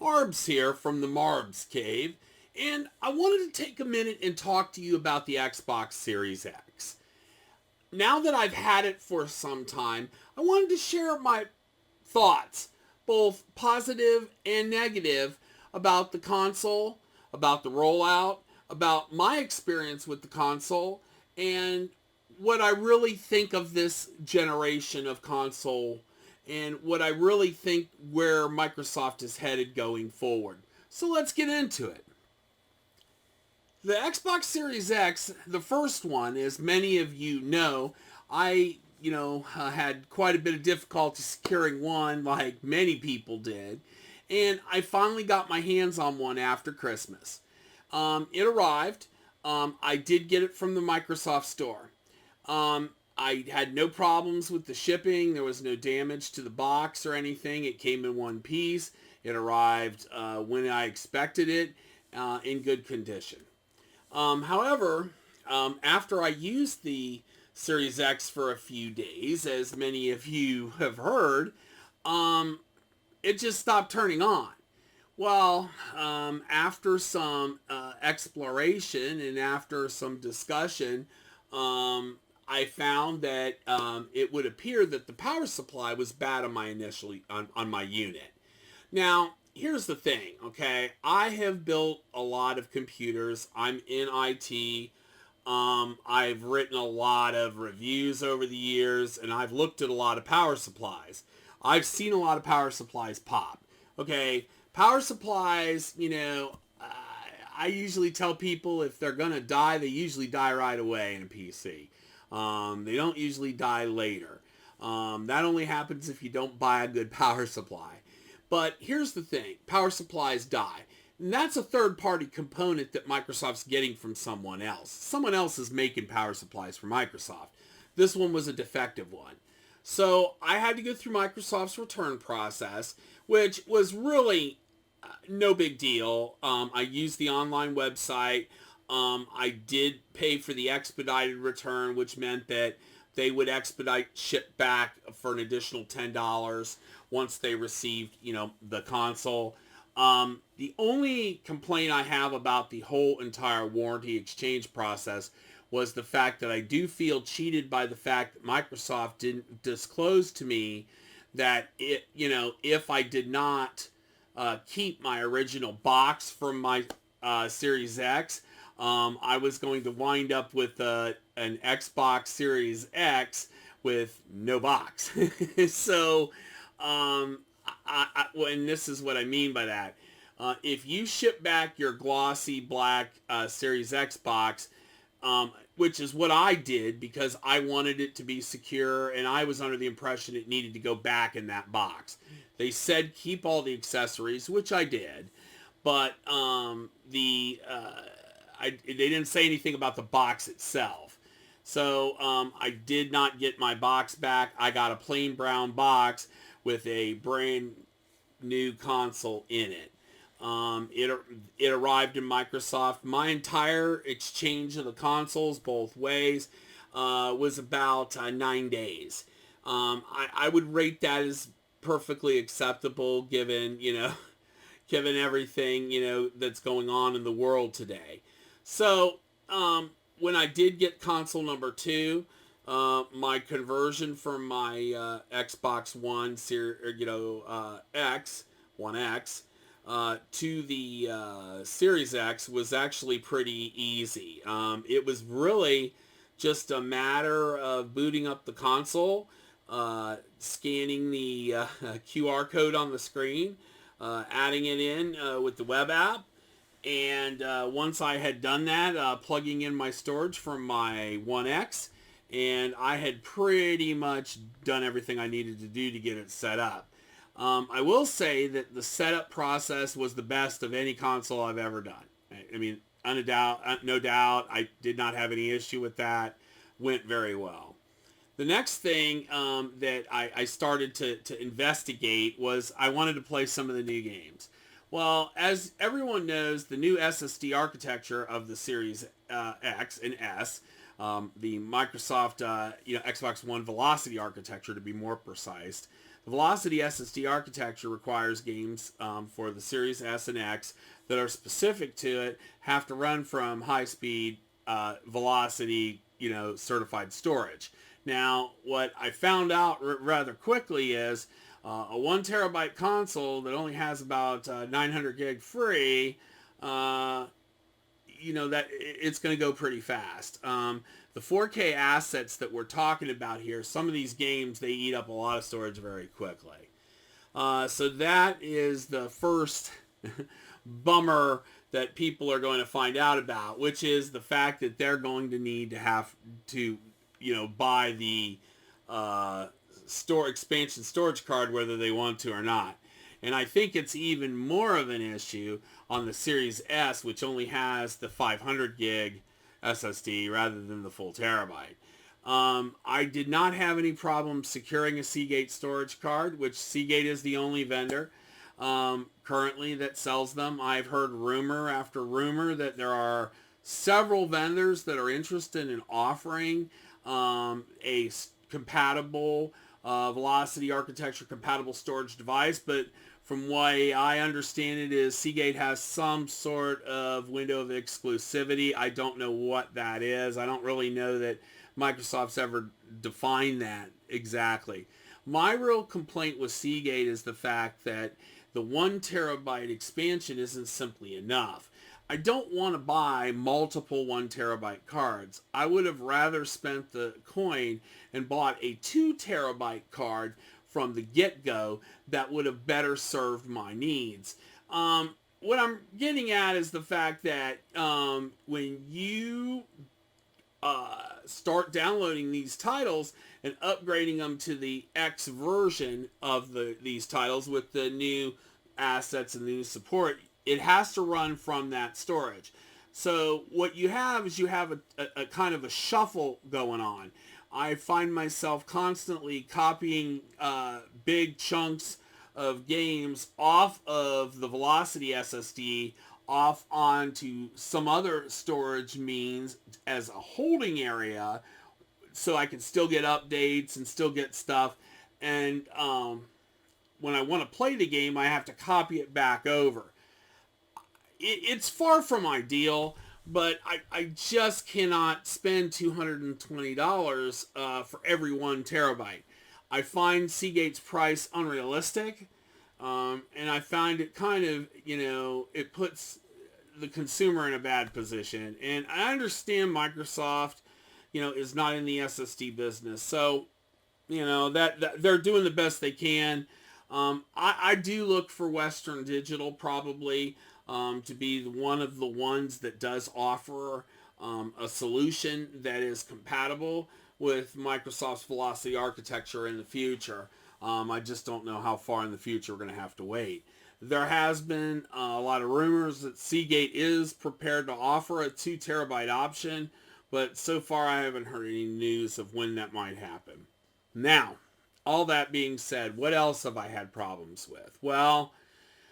Marlbs here from the Marlbs Cave, and I wanted to take a minute and talk to you about the Xbox Series X. Now that I've had it for some time, I wanted to share my thoughts, both positive and negative, about the console, about the rollout, about my experience with the console, and what I really think of this generation of console and what I really think where Microsoft is headed going forward. So let's get into it. The Xbox Series X, the first one, as many of you know, I had quite a bit of difficulty securing one, like many people did, and I finally got my hands on one after Christmas. It arrived. I did get it from the Microsoft Store. I had no problems with the shipping. There was no damage to the box or anything. It came in one piece. It arrived when I expected it, in good condition. However, after I used the Series X for a few days, as many of you have heard, it just stopped turning on. Well, after some exploration and after some discussion, I found that it would appear that the power supply was bad on my on my unit. Now, here's the thing, okay? I have built a lot of computers. I'm in IT. I've written a lot of reviews over the years, and I've looked at a lot of power supplies. I've seen a lot of power supplies pop. Okay, power supplies, I usually tell people if they're gonna die, they usually die right away in a PC. They don't usually die later. That only happens if you don't buy a good power supply. But here's the thing, power supplies die. And that's a third-party component that Microsoft's getting from someone else. Someone else is making power supplies for Microsoft. This one was a defective one. So I had to go through Microsoft's return process, which was really no big deal. I used the online website. I did pay for the expedited return, which meant that they would expedite ship back for an additional $10 once they received, the console. The only complaint I have about the whole entire warranty exchange process was the fact that I do feel cheated by the fact that Microsoft didn't disclose to me that if I did not keep my original box from my Series X, I was going to wind up with an Xbox Series X with no box. So, and this is what I mean by that. If you ship back your glossy black Series X box, which is what I did because I wanted it to be secure and I was under the impression it needed to go back in that box. They said keep all the accessories, which I did, but they didn't say anything about the box itself. So I did not get my box back. I got a plain brown box with a brand new console in it. It arrived in Microsoft. My entire exchange of the consoles both ways was about 9 days. I would rate that as perfectly acceptable given, given everything, that's going on in the world today. So, when I did get console number 2, my conversion from my Xbox One, X, One X, to the Series X was actually pretty easy. It was really just a matter of booting up the console, scanning the QR code on the screen, adding it in with the web app, and once I had done that, plugging in my storage from my One X, and I had pretty much done everything I needed to do to get it set up. I will say that the setup process was the best of any console I've ever done. I mean, no doubt, I did not have any issue with that. Went very well. The next thing that I started to investigate was I wanted to play some of the new games. Well, as everyone knows, the new SSD architecture of the Series X and S, the Microsoft Xbox One Velocity architecture to be more precise, The Velocity SSD architecture requires games for the Series S and X that are specific to it have to run from high-speed Velocity, certified storage. Now, what I found out rather quickly is a 1 terabyte console that only has about 900 gig free, that it's going to go pretty fast. The 4K assets that we're talking about here, some of these games, they eat up a lot of storage very quickly. So that is the first bummer that people are going to find out about, which is the fact that they're going to need to have to, buy the expansion storage card whether they want to or not. And I think it's even more of an issue on the Series S, which only has the 500 gig SSD rather than the full terabyte. I did not have any problem securing a Seagate storage card, which Seagate is the only vendor currently that sells them. I've heard rumor after rumor that there are several vendors that are interested in offering a compatible Velocity architecture compatible storage device, but from what I understand it is Seagate has some sort of window of exclusivity. I don't know what that is. I don't really know that Microsoft's ever defined that exactly. My real complaint with Seagate is the fact that the 1 terabyte expansion isn't simply enough. I don't want to buy multiple 1 terabyte cards. I would have rather spent the coin and bought a 2 terabyte card from the get-go that would have better served my needs. What I'm getting at is the fact that when you start downloading these titles and upgrading them to the X version of these titles with the new assets and the new support, it has to run from that storage. So what you have is you have a kind of a shuffle going on. I find myself constantly copying big chunks of games off of the Velocity SSD off onto some other storage means as a holding area so I can still get updates and still get stuff. And when I want to play the game, I have to copy it back over. It's far from ideal, but I just cannot spend $220 for every 1 terabyte. I find Seagate's price unrealistic, and I find it kind of, it puts the consumer in a bad position. And I understand Microsoft, is not in the SSD business, so, that they're doing the best they can. I do look for Western Digital probably to be one of the ones that does offer a solution that is compatible with Microsoft's Velocity architecture in the future. I just don't know how far in the future we're going to have to wait. There has been a lot of rumors that Seagate is prepared to offer a 2 terabyte option, but so far I haven't heard any news of when that might happen. Now, all that being said, what else have I had problems with? Well,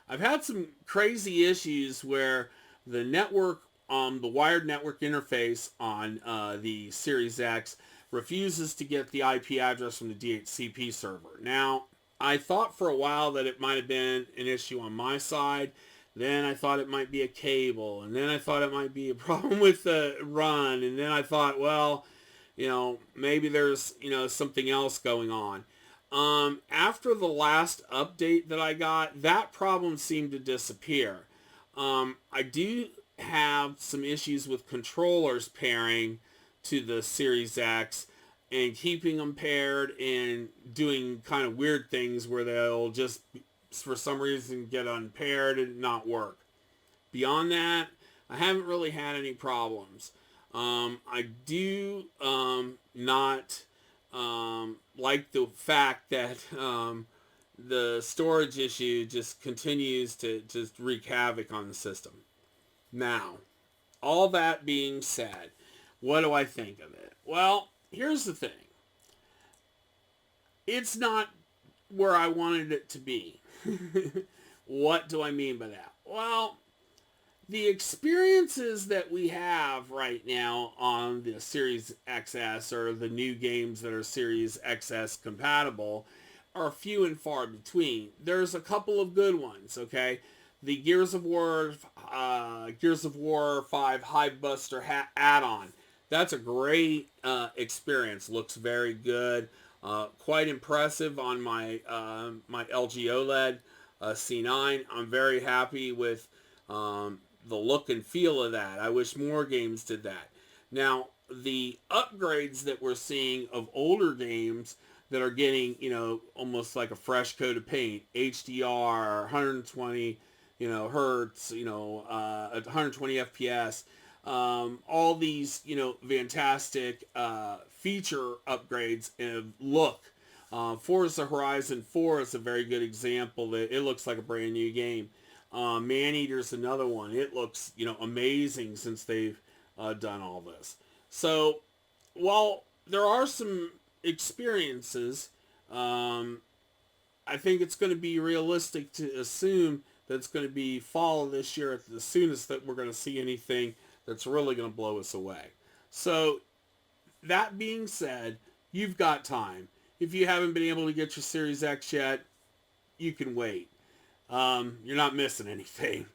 I've had some crazy issues where the network, the wired network interface on the Series X refuses to get the IP address from the DHCP server. Now, I thought for a while that it might have been an issue on my side. Then I thought it might be a cable. And then I thought it might be a problem with the run. And then I thought, well, maybe there's, something else going on. After the last update that I got, that problem seemed to disappear. I do have some issues with controllers pairing to the Series X and keeping them paired and doing kind of weird things where they'll just, for some reason, get unpaired and not work. Beyond that, I haven't really had any problems. I do not like the fact that the storage issue just continues to just wreak havoc on the system. Now, all that being said, what do I think of it? Well, here's the thing. It's not where I wanted it to be. What do I mean by that? Well, the experiences that we have right now on the Series XS or the new games that are Series XS compatible are few and far between. There's a couple of good ones, okay? The Gears of War 5 Hive Buster add-on. That's a great experience. Looks very good. Quite impressive on my LG OLED C9. I'm very happy with the look and feel of that. I wish more games did that. Now, the upgrades that we're seeing of older games that are getting, almost like a fresh coat of paint, HDR, 120, hertz, 120 FPS, all these, fantastic feature upgrades and look. Forza Horizon 4 is a very good example. That it looks like a brand new game. Maneater's another one. It looks, amazing since they've done all this. So, while there are some experiences, I think it's going to be realistic to assume that it's going to be fall of this year at the soonest that we're going to see anything that's really going to blow us away. So, that being said, you've got time. If you haven't been able to get your Series X yet, you can wait. You're not missing anything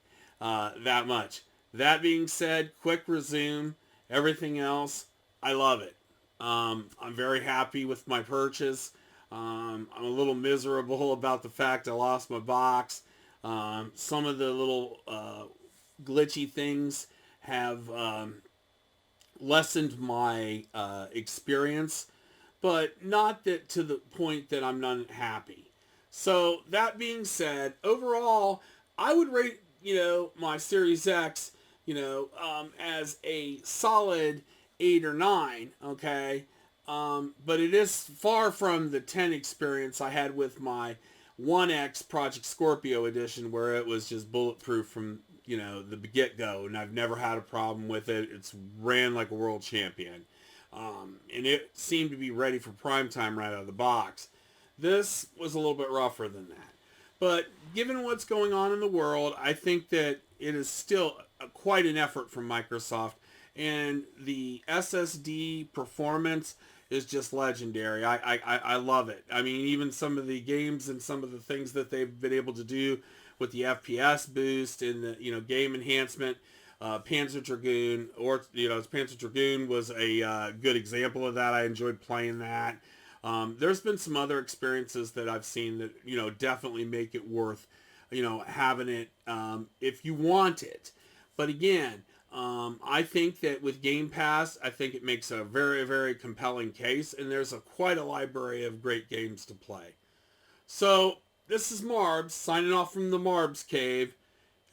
that much. That being said, quick resume. Everything else, I love it. I'm very happy with my purchase. I'm a little miserable about the fact I lost my box. Some of the little glitchy things have lessened my experience, but not that to the point that I'm not happy. So that being said, overall, I would rate, my Series X, as a solid 8 or 9, okay? But it is far from the 10 experience I had with my 1X Project Scorpio edition, where it was just bulletproof from, the get-go, and I've never had a problem with it. It's ran like a world champion. And it seemed to be ready for prime time right out of the box. This was a little bit rougher than that. But given what's going on in the world, I think that it is still quite an effort from Microsoft. And the SSD performance is just legendary. I love it. I mean, even some of the games and some of the things that they've been able to do with the FPS boost and the, game enhancement. Panzer Dragoon, Panzer Dragoon was a good example of that. I enjoyed playing that. There's been some other experiences that I've seen that, definitely make it worth, having it if you want it. But again, I think that with Game Pass, I think it makes a very, very compelling case, and there's quite a library of great games to play. So, this is Marlbs, signing off from the Marlbs Cave.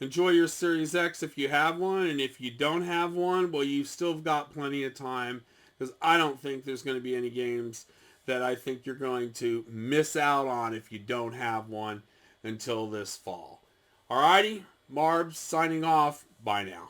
Enjoy your Series X if you have one, and if you don't have one, well, you've still got plenty of time, because I don't think there's going to be any games that I think you're going to miss out on if you don't have one until this fall. Alrighty, Marlbs signing off. Bye now.